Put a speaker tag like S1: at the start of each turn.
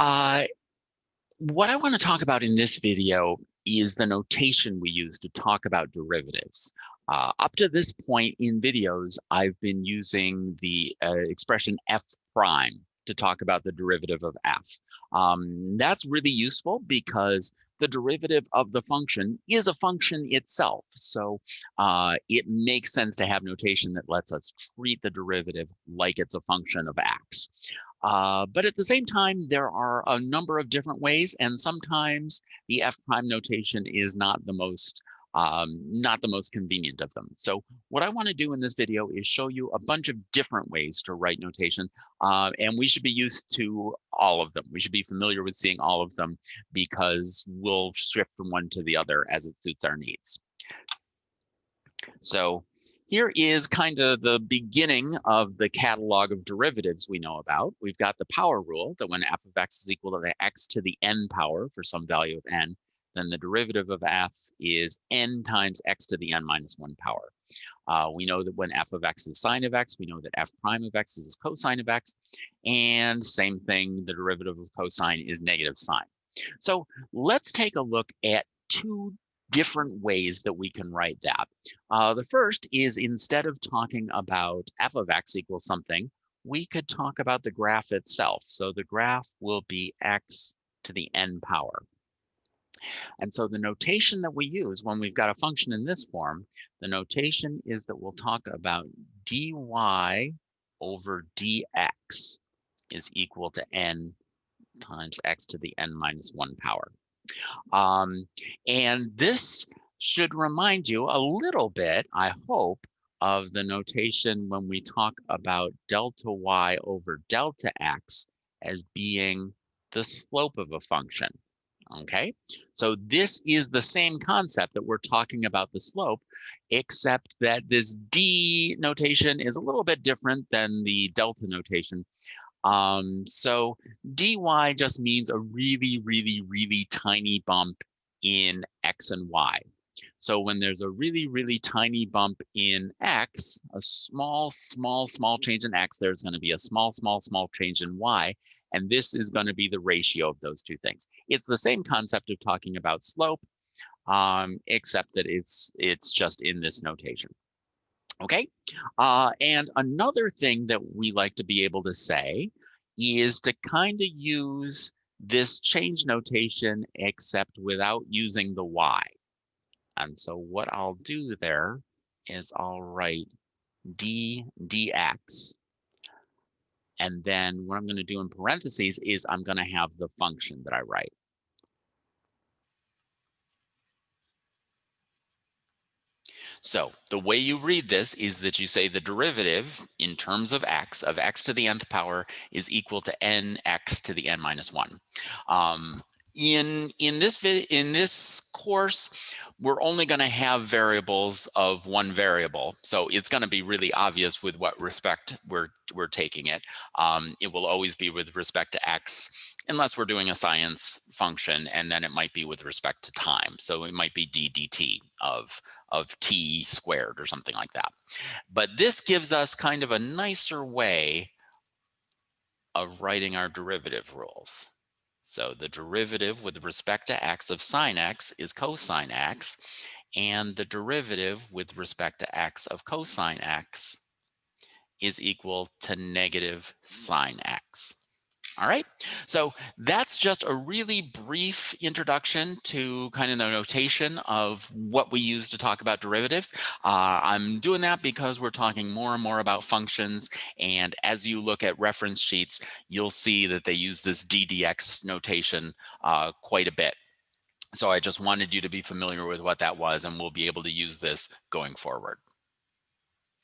S1: Uh, what I want to talk about in this video is the notation we use to talk about derivatives. Up to this point in videos, I've been using the expression f prime to talk about the derivative of f. That's really useful because the derivative of the function is a function itself. So it makes sense to have notation that lets us treat the derivative like it's a function of x. But at the same time, there are a number of different ways, and sometimes the f prime notation is not the most convenient of them. So what I want to do in this video is show you a bunch of different ways to write notation, and we should be used to all of them. We should be familiar with seeing all of them because we'll shift from one to the other as it suits our needs. So here is kind of the beginning of the catalog of derivatives we know about. We've got the power rule that when f of x is equal to the x to the n power for some value of n, then the derivative of f is n times x to the n minus 1 power. We know that when f of x is sine of x, we know that f prime of x is cosine of x. And same thing, the derivative of cosine is negative sine. So let's take a look at two different ways that we can write that. The first is instead of talking about f of x equals something, we could talk about the graph itself. So the graph will be x to the n power. And so the notation that we use when we've got a function in this form, the notation is that we'll talk about dy over dx is equal to n times x to the n minus 1 power. And this should remind you a little bit, I hope, of the notation when we talk about delta y over delta x as being the slope of a function. Okay, so this is the same concept that we're talking about the slope, except that this d notation is a little bit different than the delta notation. So dy just means a really, really, really tiny bump in x and y. So when there's a really, really tiny bump in x, a small, small, small change in x, there's going to be a small, small, small change in y. And this is going to be the ratio of those two things. It's the same concept of talking about slope, except that it's just in this notation. Okay, and another thing that we like to be able to say is to kind of use this change notation, except without using the y. And so what I'll do there is I'll write dx. And then what I'm going to do in parentheses is I'm going to have the function that I write. So the way you read this is that you say the derivative in terms of x to the nth power is equal to nx to the n minus 1. In this course, we're only going to have variables of one variable, so it's going to be really obvious with what respect we're taking it. It will always be with respect to x, unless we're doing a science function, and then it might be with respect to time. So it might be d dt of t squared or something like that. But this gives us kind of a nicer way of writing our derivative rules. So the derivative with respect to x of sine x is cosine x, and the derivative with respect to x of cosine x is equal to negative sine x. All right, so that's just a really brief introduction to kind of the notation of what we use to talk about derivatives. I'm doing that because we're talking more and more about functions, and as you look at reference sheets, you'll see that they use this ddx notation quite a bit. So I just wanted you to be familiar with what that was, and we'll be able to use this going forward.